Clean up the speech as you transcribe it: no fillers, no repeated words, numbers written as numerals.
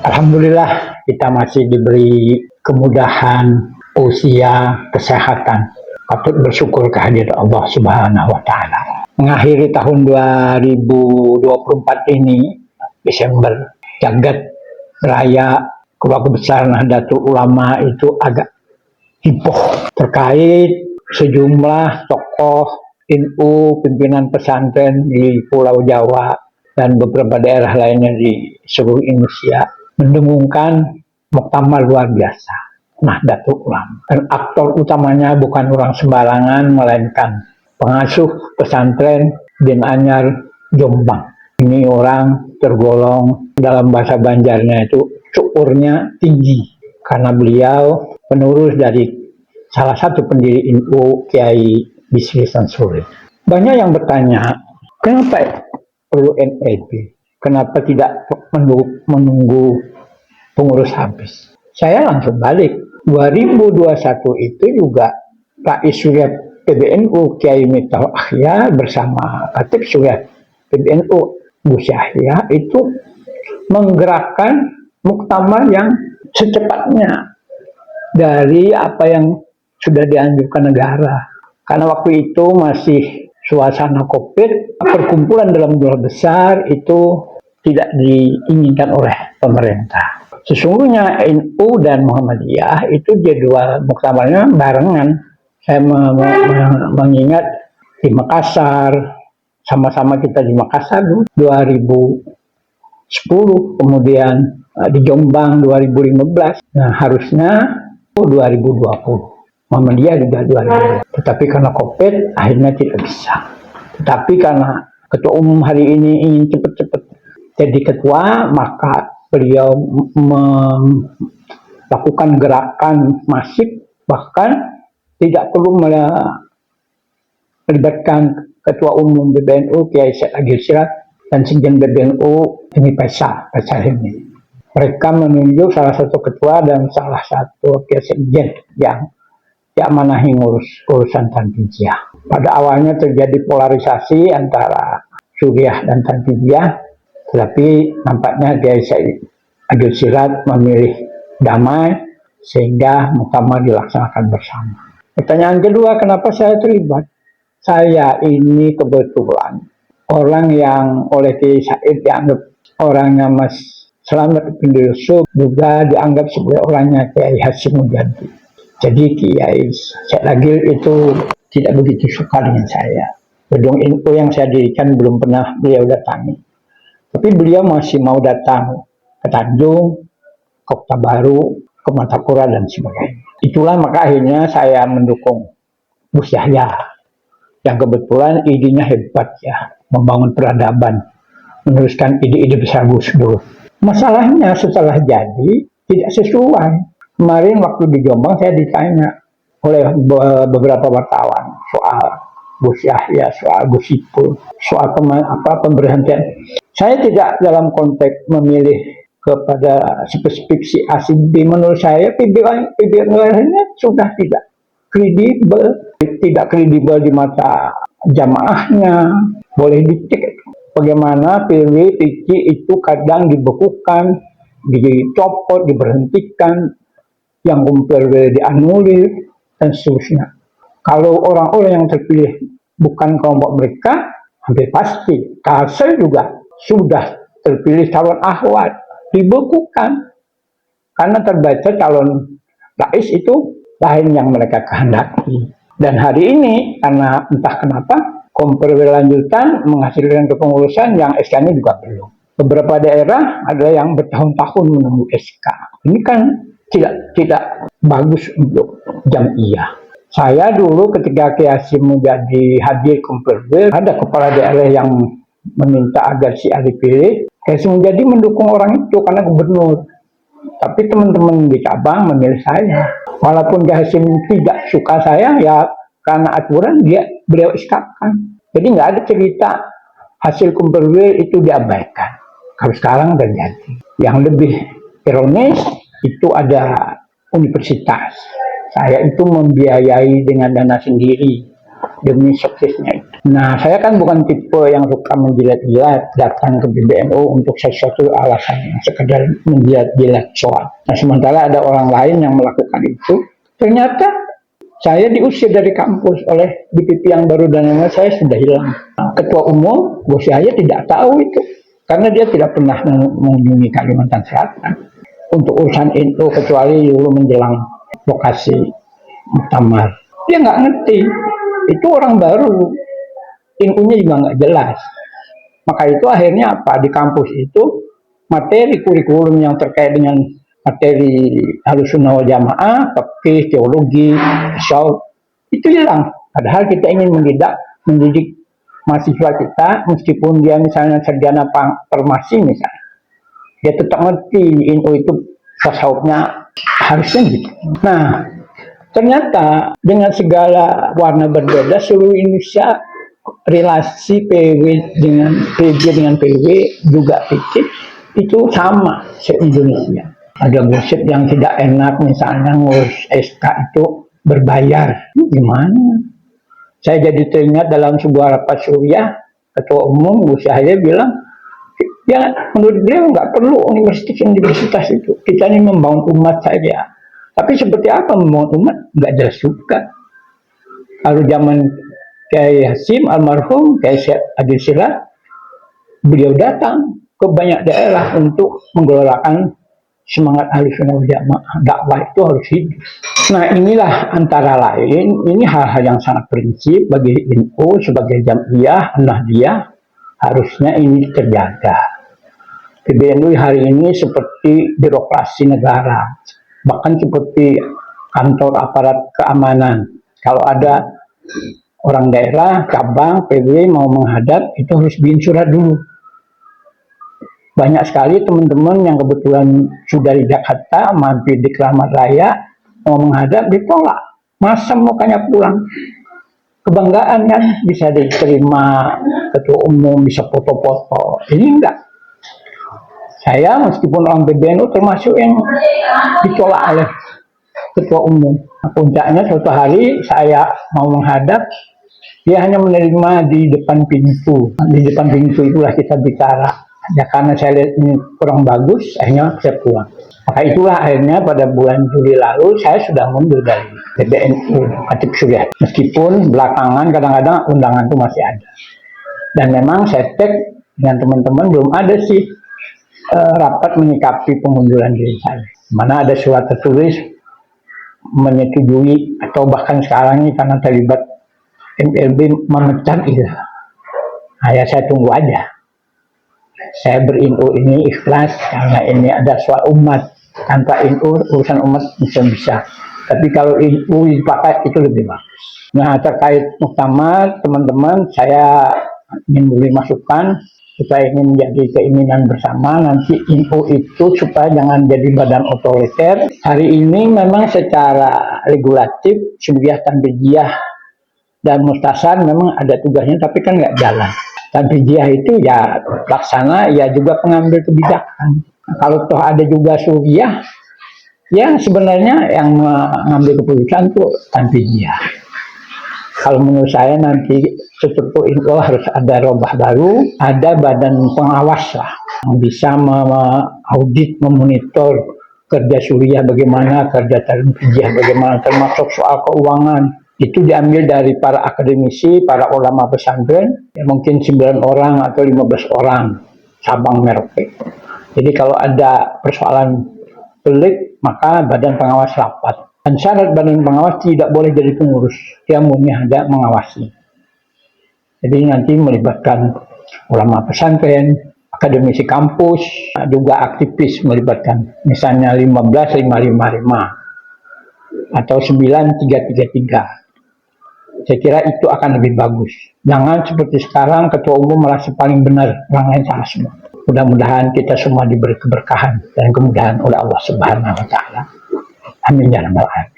Alhamdulillah kita masih diberi kemudahan, usia, kesehatan. Patut bersyukur kehadiran Allah Subhanahu wa Ta'ala. Mengakhiri tahun 2024 ini, Desember, jagat raya keluarga besar Nahdlatul Ulama itu agak heboh terkait sejumlah tokoh NU, pimpinan pesantren di Pulau Jawa dan beberapa daerah lainnya di seluruh Indonesia mendengungkan muktamar luar biasa Nahdlatul Ulama. Dan aktor utamanya bukan orang sembarangan, melainkan pengasuh pesantren Din Anyar Jombang. Ini orang tergolong dalam bahasa Banjarnya itu syukurnya tinggi karena beliau penerus dari salah satu pendiri NU, Kiai Bisri Samsuri. Banyak yang bertanya, kenapa perlu NEB? Kenapa tidak menunggu pengurus habis? Saya langsung balik. 2021 itu juga Rais Surya PBNU Kiai Miftahul Ahyar bersama Khatib Surya PBNU Gus Yahya itu menggerakkan muktamar yang secepatnya dari apa yang sudah dianjurkan negara. Karena waktu itu masih suasana COVID, perkumpulan dalam jumlah besar itu tidak diinginkan oleh pemerintah. Sesungguhnya NU dan Muhammadiyah itu jadwal muktamarnya barengan. Saya mengingat di Makassar, sama-sama kita di Makassar 2010, kemudian di Jombang 2015. Nah, harusnya 2020. Muhammadiyah juga 2020. Tetapi karena COVID akhirnya tidak bisa. Tetapi karena Ketua Umum hari ini ingin cepat-cepat jadi ketua, maka beliau melakukan gerakan masif, bahkan tidak perlu melibatkan Ketua Umum PBNU Kiai Said Agil Siraj dan Sekjen PBNU ini Faisal ini. Mereka menunjuk salah satu ketua dan salah satu sekjen yang diamanahi urusan Tanfiziah. Pada awalnya terjadi polarisasi antara Suriah dan Tanfiziah, tetapi nampaknya Kiai Said Agil Siraj memilih damai sehingga muktamar dilaksanakan bersama. Pertanyaan kedua, kenapa saya terlibat? Saya ini kebetulan orang yang oleh Kiai Said dianggap orangnya Mas Slamet bin Yusuf, juga dianggap sebagai orangnya Kiai Hasyim Mujadi. Jadi Kiai Said Agil itu tidak begitu suka dengan saya. Gedung NU yang saya dirikan belum pernah beliau datangi. Tapi beliau masih mau datang ke Tanjung, ke Kota Baru, ke Martapura dan sebagainya. Itulah maka akhirnya saya mendukung Gus Yahya yang kebetulan idenya hebat ya, membangun peradaban, meneruskan ide-ide besar Gus Dur. Masalahnya setelah jadi tidak sesuai. Kemarin waktu di Jombang saya ditanya oleh beberapa wartawan soal Gus Yahya, soal Gus Ipul, soal pemberhentian. Saya tidak dalam konteks memilih kepada spesifik si A si B. Menurut saya PBNU-nya sudah tidak kredibel di mata jamaahnya. Boleh dicek bagaimana PW itu kadang dibekukan, dicopot, diberhentikan, yang kumpul dianulir dan seterusnya. Kalau orang-orang yang terpilih bukan kelompok mereka, hampir pasti Kalsel juga sudah terpilih calon Ahwat, dibekukan karena terbaca calon rais itu lain yang mereka kehendaki. Dan hari ini karena entah kenapa berlanjutan menghasilkan kepengurusan yang SK-nya juga belum. Beberapa daerah ada yang bertahun-tahun menunggu SK. Ini kan tidak bagus untuk jamiah. Saya dulu ketika Kiai Hasyim Mujadi hadir kumpul, ada kepala daerah yang meminta agar si A dipilih. Kiai Hasyim Mujadi mendukung orang itu karena gubernur. Tapi teman-teman di cabang memilih saya. Walaupun Kiai Hasyim tidak suka saya, ya karena aturan beliau iskakan. Jadi nggak ada cerita hasil kumpul itu diabaikan. Kalau sekarang terjadi. Yang lebih ironis itu ada universitas. Saya itu membiayai dengan dana sendiri demi suksesnya itu. Nah, saya kan bukan tipe yang suka menjilat-jilat datang ke PBNU untuk sesuatu alasan sekedar menjilat-jilat soal. Nah, sementara ada orang lain yang melakukan itu, ternyata saya diusir dari kampus oleh DPP yang baru dan yang saya sudah hilang. Nah, Ketua Umum, Gus Yahya tidak tahu itu, karena dia tidak pernah mengunjungi Kalimantan Selatan untuk urusan itu kecuali dulu menjelang lokasi muktamar. Dia nggak ngerti, itu orang baru, infonya juga nggak jelas. Maka itu akhirnya apa? Di kampus itu materi kurikulum yang terkait dengan materi Ahlussunnah wal Jamaah, fikih, teologi, tasawuf itu hilang. Padahal kita ingin mendidik mahasiswa kita, meskipun dia misalnya sarjana farmasi misalnya, dia tetap ngerti info itu tasawufnya harusnya gitu. Nah, ternyata dengan segala warna berbeda seluruh Indonesia, relasi PW dengan PJ dengan PW juga PC itu sama se-Indonesia. Ada gosip yang tidak enak, misalnya ngurus SK itu berbayar. Gimana? Saya jadi teringat dalam sebuah rapat Suriah, Ketua Umum Gus Yahya bilang, ya menurut beliau nggak perlu universitas itu. Kita ini membangun umat saja. Tapi seperti apa membangun umat? Nggak jelas juga. Kalau zaman Kiai Hasim almarhum, Kiai Adil Siraj, beliau datang ke banyak daerah untuk menggelorakan semangat Ahlussunnah wal Jamaah. Dakwah itu harus hidup. Nah, inilah antara lain, ini hal-hal yang sangat prinsip bagi NU sebagai jamiah, Nahdliyah, harusnya ini terjaga. PBNU hari ini seperti birokrasi negara, bahkan seperti kantor aparat keamanan. Kalau ada orang daerah, cabang, PW mau menghadap, itu harus bikin surat dulu. Banyak sekali teman-teman yang kebetulan sudah di Jakarta, mampir di Keramat Raya, mau menghadap, ditolak. Masa mukanya pulang? Kebanggaan kan, bisa diterima ketua umum, bisa foto-foto. Ini enggak. Saya meskipun orang PBNU termasuk yang ditolak oleh ketua umum. Puncaknya suatu hari saya mau menghadap, dia hanya menerima di depan pintu. Di depan pintu itulah kita bicara. Ya karena saya lihat ini kurang bagus, akhirnya saya pulang. Maka itulah akhirnya pada bulan Juli lalu saya sudah mundur dari PBNU Katib Suriah. Meskipun belakangan kadang-kadang undangan itu masih ada. Dan memang saya cek dengan teman-teman belum ada sih rapat menyikapi pengunduran diri saya. Mana ada surat tertulis menyetujui atau bahkan sekarang ini karena terlibat MLB memecat itu. Nah, ya saya tunggu aja. Saya berinfo ini ikhlas karena ini ada soal umat. Tanpa info urusan umat bisa. Tapi kalau info dipakai itu lebih bagus. Nah, terkait muktamar, teman-teman, saya ingin beri masukan supaya ini menjadi keinginan bersama. Nanti info itu supaya jangan jadi badan otoriter. Hari ini memang secara regulatif Suriah Tanbijiyah dan Mustasar memang ada tugasnya, tapi kan nggak jalan. Tanbijiyah itu ya pelaksana, ya juga pengambil kebijakan. Nah, kalau toh ada juga Suriah, ya sebenarnya yang mengambil keputusan itu Tanbijiyah. Kalau menurut saya nanti setelah itu harus ada robah baru, ada badan pengawas lah yang bisa mengaudit, memonitor kerja Suriah bagaimana, kerja Tanbijiyah bagaimana, termasuk soal keuangan. Itu diambil dari para akademisi, para ulama pesantren, ya mungkin 9 orang atau 15 orang Sabang Merauke. Jadi kalau ada persoalan pelik, maka badan pengawas rapat. Dan syarat badan pengawas tidak boleh jadi pengurus, dia murni hanya mengawasi. Jadi nanti melibatkan ulama pesantren, akademisi kampus, juga aktivis melibatkan, misalnya 15-555 atau 9333. Saya kira itu akan lebih bagus. Jangan seperti sekarang ketua umum merasa paling benar, orang lain salah semua. Mudah-mudahan kita semua diberi keberkahan dan kemudahan oleh Allah Subhanahu wa taala. Amin ya rabbal alamin.